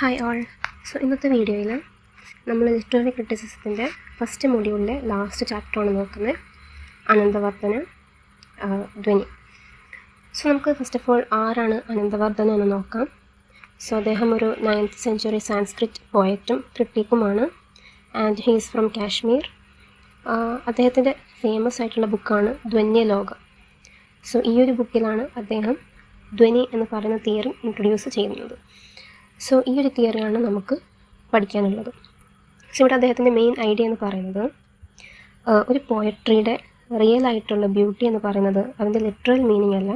Hi all. ഇന്നത്തെ വീഡിയോയിൽ നമ്മൾ ലിറ്റററി ക്രിറ്റിസിസത്തിൻ്റെ ഫസ്റ്റ് മൊഡ്യൂളിലെ ലാസ്റ്റ് ചാപ്റ്ററാണ് നോക്കുന്നത്, അനന്തവർദ്ധന ധ്വനി. നമുക്ക് ഫസ്റ്റ് ഓഫ് ഓൾ ആരാണ് അനന്തവർദ്ധന എന്ന് നോക്കാം. അദ്ദേഹം ഒരു 9th century സാൻസ്ക്രിറ്റ് പോയറ്റും ക്രിട്ടിക്കുമാണ്. And he is from Kashmir. അദ്ദേഹത്തിൻ്റെ ഫേമസ് ആയിട്ടുള്ള ബുക്കാണ് ധ്വന്യലോകം. ഈ ഒരു ബുക്കിലാണ് അദ്ദേഹം ധ്വനി എന്ന് പറയുന്ന തിയറി ഇൻട്രൊഡ്യൂസ് ചെയ്യുന്നത്. ഈ ഒരു തിയറിയാണ് നമുക്ക് പഠിക്കാനുള്ളത്. ഇവിടെ അദ്ദേഹത്തിൻ്റെ മെയിൻ ഐഡിയ എന്ന് പറയുന്നത്, ഒരു പോയട്രിയുടെ റിയൽ ആയിട്ടുള്ള ബ്യൂട്ടി എന്ന് പറയുന്നത് അതിൻ്റെ ലിറ്ററൽ മീനിങ് അല്ല,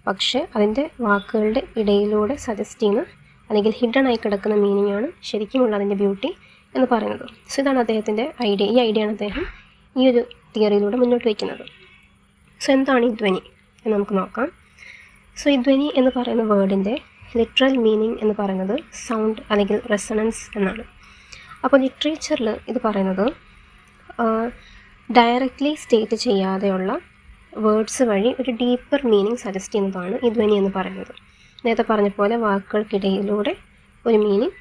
പക്ഷേ അതിൻ്റെ വാക്കുകളുടെ ഇടയിലൂടെ സജസ്റ്റ് ചെയ്യുന്ന അല്ലെങ്കിൽ ഹിഡൻ ആയി കിടക്കുന്ന മീനിങ് ആണ് ശരിക്കുമുള്ള അതിൻ്റെ ബ്യൂട്ടി എന്ന് പറയുന്നത്. ഇതാണ് അദ്ദേഹത്തിൻ്റെ ഐഡിയ. ഈ ഐഡിയ ആണ് അദ്ദേഹം ഈ ഒരു തിയറിയിലൂടെ മുന്നോട്ട് വയ്ക്കുന്നത്. എന്താണ് ഈ ധ്വനി എന്ന് നമുക്ക് നോക്കാം. ഈ ധ്വനി എന്ന് പറയുന്ന വേർഡിൻ്റെ ലിറ്ററൽ മീനിങ് എന്ന് പറയുന്നത് സൗണ്ട് അല്ലെങ്കിൽ റെസണൻസ് എന്നാണ്. അപ്പോൾ ലിറ്ററേച്ചറിൽ ഇത് പറയുന്നത് ഡയറക്റ്റ്ലി സ്റ്റേറ്റ് ചെയ്യാതെയുള്ള വേർഡ്സ് വഴി ഒരു ഡീപ്പർ മീനിങ് സജസ്റ്റ് ചെയ്യുന്നതാണ് ഈ ധ്വനി എന്ന് പറയുന്നത്. നേരത്തെ പറഞ്ഞ പോലെ വാക്കുകൾക്കിടയിലൂടെ ഒരു മീനിങ്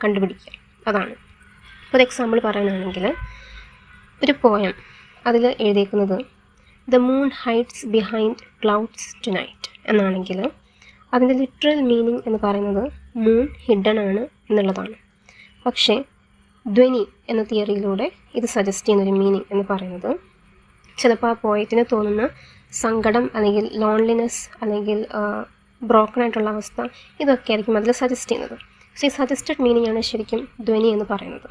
കണ്ടുപിടിക്കുക, അതാണ്. ഒരു എക്സാമ്പിൾ പറയാനാണെങ്കിൽ, ഒരു പോയം അതിൽ എഴുതിയിരിക്കുന്നത് the moon hides behind clouds tonight എന്നാണെങ്കിൽ അതിൻ്റെ ലിറ്ററൽ മീനിങ് എന്ന് പറയുന്നത് മൂൺ ഹിഡൻ ആണ് എന്നുള്ളതാണ്. പക്ഷേ ധ്വനി എന്ന തിയറിയിലൂടെ ഇത് സജസ്റ്റ് ചെയ്യുന്നൊരു മീനിങ് എന്ന് പറയുന്നത് ചിലപ്പോൾ ആ പോയറ്റിന് തോന്നുന്ന സങ്കടം അല്ലെങ്കിൽ ലോൺലിനെസ് അല്ലെങ്കിൽ ബ്രോക്കൺ ആയിട്ടുള്ള അവസ്ഥ, ഇതൊക്കെ ആയിരിക്കും അതിൽ സജസ്റ്റ് ചെയ്യുന്നത്. ഈ സജസ്റ്റഡ് മീനിങ് ആണ് ശരിക്കും ധ്വനി എന്ന് പറയുന്നത്.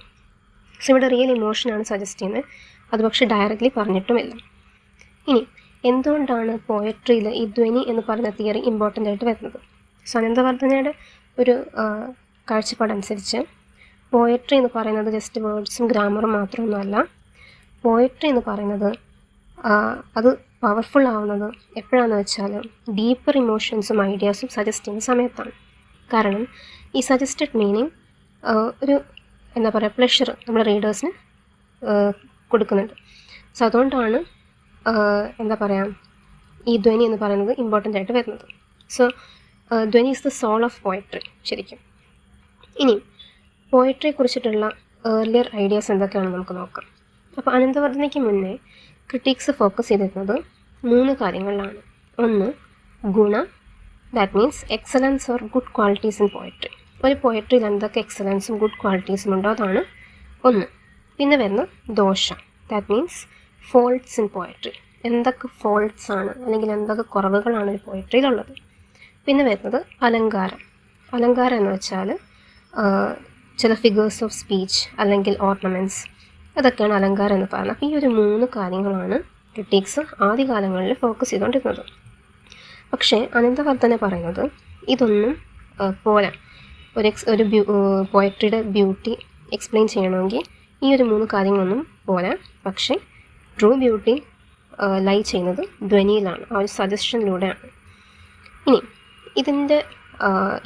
ഇവിടെ റിയൽ ഇമോഷനാണ് സജസ്റ്റ് ചെയ്യുന്നത്, അത് പക്ഷേ ഡയറക്റ്റ്ലി പറഞ്ഞിട്ടുമില്ല. ഇനി എന്തുകൊണ്ടാണ് പോയട്രിയിൽ ഈ ധ്വനി എന്ന് പറയുന്ന തിയറി ഇമ്പോർട്ടൻ്റ് ആയിട്ട് വരുന്നത്? അനന്തവർദ്ധനയുടെ ഒരു കാഴ്ചപ്പാടനുസരിച്ച് പോയട്രി എന്ന് പറയുന്നത് ജസ്റ്റ് വേർഡ്സും ഗ്രാമറും മാത്രമൊന്നുമല്ല. പോയട്രി എന്ന് പറയുന്നത് അത് പവർഫുൾ ആവുന്നത് എപ്പോഴാണെന്ന് വെച്ചാൽ ഡീപ്പർ ഇമോഷൻസും ഐഡിയാസും സജസ്റ്റ് ചെയ്യുന്ന സമയത്താണ്. കാരണം ഈ സജസ്റ്റഡ് മീനിങ് ഒരു പ്ലഷർ നമ്മൾ റീഡേഴ്സിന് കൊടുക്കുന്നുണ്ട്. അതുകൊണ്ടാണ് ഈ ധ്വനി എന്ന് പറയുന്നത് ഇമ്പോർട്ടൻ്റ് ആയിട്ട് വരുന്നത്. Dhvani is the soul of poetry ശരിക്കും. ഇനി പോയട്രിയെ കുറിച്ചിട്ടുള്ള ഏർലിയർ ഐഡിയാസ് എന്തൊക്കെയാണെന്ന് നമുക്ക് നോക്കാം. അപ്പോൾ അനന്തവർദ്ധനയ്ക്ക് മുന്നേ ക്രിട്ടിക്സ് ഫോക്കസ് ചെയ്തിരുന്നത് 3 കാര്യങ്ങളിലാണ്. ഒന്ന്, ഗുണ, that means excellence or good qualities in poetry. ഒരു പോയട്രിയിൽ എന്തൊക്കെ എക്സലൻസും ഗുഡ് ക്വാളിറ്റീസും ഉണ്ടോ അതാണ് ഒന്ന്. പിന്നെ വരുന്നത് ദോഷ, that means faults in poetry. എന്തൊക്കെ ഫോൾട്ട്സ് ആണ് അല്ലെങ്കിൽ എന്തൊക്കെ കുറവുകളാണ് ഒരു പോയട്രിയിലുള്ളത്. പിന്നെ വരുന്നത് അലങ്കാരം. അലങ്കാരം എന്ന് വെച്ചാൽ ചില ഫിഗേഴ്സ് ഓഫ് സ്പീച്ച് അല്ലെങ്കിൽ ഓർണമെൻറ്റ്സ്, അതൊക്കെയാണ് അലങ്കാരം എന്ന് പറയുന്നത്. അപ്പോൾ ഈ ഒരു 3 കാര്യങ്ങളാണ് ക്രിട്ടിക്സ് ആദ്യകാലങ്ങളിൽ ഫോക്കസ് ചെയ്തുകൊണ്ടിരുന്നത്. പക്ഷേ അനന്തവർദ്ധന പറയുന്നത് ഇതൊന്നും പോരാ. ഒരു പോയട്രിയുടെ ബ്യൂട്ടി എക്സ്പ്ലെയിൻ ചെയ്യണമെങ്കിൽ ഈ ഒരു 3 കാര്യങ്ങളൊന്നും പോരാ. പക്ഷേ ട്രൂ ബ്യൂട്ടി ലൈ ചെയ്യുന്നത് ധ്വനിയിലാണ്, ആ ഒരു സജഷനിലൂടെയാണ്. ഇനി ഇതിൻ്റെ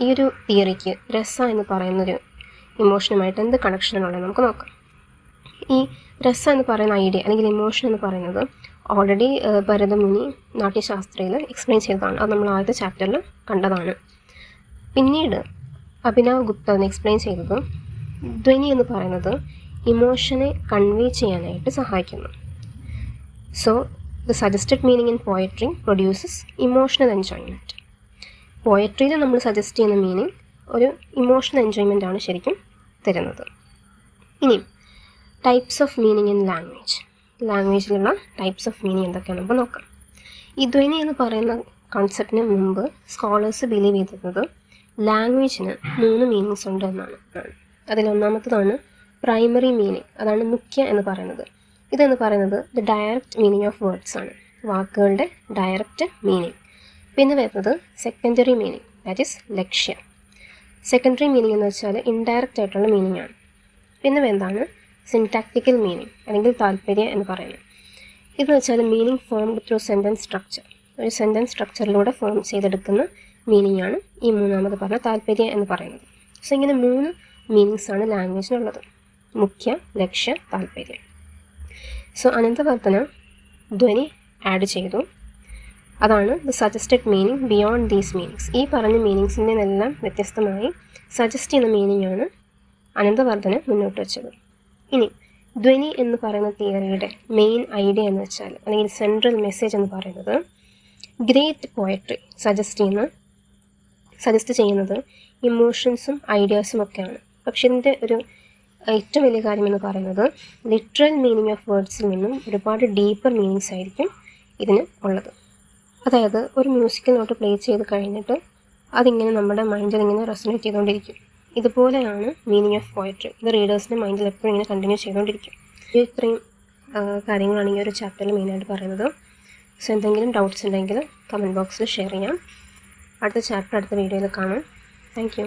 ഈ ഒരു തിയറിക്ക് രസ എന്ന് പറയുന്നൊരു ഇമോഷനുമായിട്ട് എന്ത് കണക്ഷനാണുള്ളത് നമുക്ക് നോക്കാം. ഈ രസ എന്ന് പറയുന്ന ഐഡിയ അല്ലെങ്കിൽ ഇമോഷൻ എന്ന് പറയുന്നത് ഓൾറെഡി ഭരതമുനി നാട്യശാസ്ത്രയിൽ എക്സ്പ്ലെയിൻ ചെയ്തതാണ്. അത് നമ്മൾ ആദ്യത്തെ ചാപ്റ്ററിൽ കണ്ടതാണ്. പിന്നീട് അഭിനവ് ഗുപ്ത അതിനെ എക്സ്പ്ലെയിൻ ചെയ്തത് ധ്വനി എന്ന് പറയുന്നത് ഇമോഷനെ കൺവേ ചെയ്യാനായിട്ട് സഹായിക്കുന്നു. The suggested meaning in poetry produces emotional enjoyment. പോയട്രിയിൽ നമ്മൾ സജസ്റ്റ് ചെയ്യുന്ന മീനിങ് ഒരു ഇമോഷണൽ എൻജോയ്മെൻ്റ് ആണ് ശരിക്കും തരുന്നത്. ഇനി types of meaning in language. ലാംഗ്വേജിലുള്ള ടൈപ്സ് ഓഫ് മീനിങ് എന്തൊക്കെയാണ് നമുക്ക് നോക്കാം. ഈ ധ്വനി എന്ന് പറയുന്ന കോൺസെപ്റ്റിന് മുമ്പ് സ്കോളേഴ്സ് ബിലീവ് ചെയ്തിരുന്നത് ലാംഗ്വേജിന് 3 മീനിങ്സ് ഉണ്ട് എന്നാണ്. അതിലൊന്നാമത്തതാണ് പ്രൈമറി മീനിങ്, അതാണ് മുഖ്യ എന്ന് പറയുന്നത്. ഇതെന്ന് പറയുന്നത് the direct meaning of words ആണ്, വാക്കുകളുടെ ഡയറക്റ്റ് മീനിങ്. പിന്നെ വരുന്നത് secondary meaning, that is Lakshya. Secondary meaning എന്ന് വെച്ചാൽ ഇൻഡയറക്റ്റ് ആയിട്ടുള്ള മീനിങ് ആണ്. പിന്നെ വരുന്നതാണ് സിൻടാക്റ്റിക്കൽ മീനിങ് അല്ലെങ്കിൽ താല്പര്യം എന്ന് പറയുന്നത്. ഇതെന്ന് വെച്ചാൽ meaning formed through sentence structure, ഒരു സെൻറ്റൻസ് സ്ട്രക്ചറിലൂടെ ഫോം ചെയ്തെടുക്കുന്ന മീനിങ് ആണ് ഈ മൂന്നാമത് പറഞ്ഞ താല്പര്യം എന്ന് പറയുന്നത്. ഇങ്ങനെ 3 മീനിങ്സ് ആണ് ലാംഗ്വേജിനുള്ളത്: മുഖ്യ, ലക്ഷ്യ, താല്പര്യം. അനന്തവർദ്ധന ധ്വനി ആഡ് ചെയ്തു. അതാണ് the suggested meaning beyond these meanings. ഈ പറഞ്ഞ മീനിങ്സിൻ്റെ എല്ലാം വ്യത്യസ്തമായി സജസ്റ്റ് ചെയ്യുന്ന മീനിങ് ആണ് അനന്തവർദ്ധന മുന്നോട്ട് വെച്ചത്. ഇനി ധ്വനി എന്ന് പറയുന്ന തിയറിയുടെ മെയിൻ ഐഡിയ എന്ന് വെച്ചാൽ, അല്ലെങ്കിൽ സെൻട്രൽ മെസ്സേജ് എന്ന് പറയുന്നത്, ഗ്രേറ്റ് പോയട്രി സജസ്റ്റ് ചെയ്യുന്നത് ഇമോഷൻസും ഐഡിയാസും ഒക്കെയാണ്. പക്ഷെ ഇതിൻ്റെ ഒരു ഏറ്റവും വലിയ കാര്യം എന്ന് പറയുന്നത് ലിറ്ററൽ മീനിങ് ഓഫ് വേർഡ്സിൽ നിന്നും ഒരുപാട് ഡീപ്പർ മീനിങ്സ് ആയിരിക്കും ഇതിന് ഉള്ളത്. അതായത് ഒരു മ്യൂസിക്കൽ നോട്ട് പ്ലേ ചെയ്ത് കഴിഞ്ഞിട്ട് അതിങ്ങനെ നമ്മുടെ മൈൻഡിൽ ഇങ്ങനെ റെസൊനേറ്റ് ചെയ്തുകൊണ്ടിരിക്കും. ഇതുപോലെയാണ് മീനിങ് ഓഫ് പോയട്രി. ഇത് റീഡേഴ്സിൻ്റെ മൈൻഡിൽ എപ്പോഴും ഇങ്ങനെ കണ്ടിന്യൂ ചെയ്തുകൊണ്ടിരിക്കും. ഇത്രയും കാര്യങ്ങളാണ് ഈ ഒരു ചാപ്റ്ററിൽ മെയിനായിട്ട് പറയുന്നത്. സോ എന്തെങ്കിലും ഡൗട്ട്സ് ഉണ്ടെങ്കിൽ കമൻറ്റ് ബോക്സിൽ ഷെയർ ചെയ്യാം. അടുത്ത ചാപ്റ്റർ അടുത്ത വീഡിയോയിൽ കാണാം. Thank you.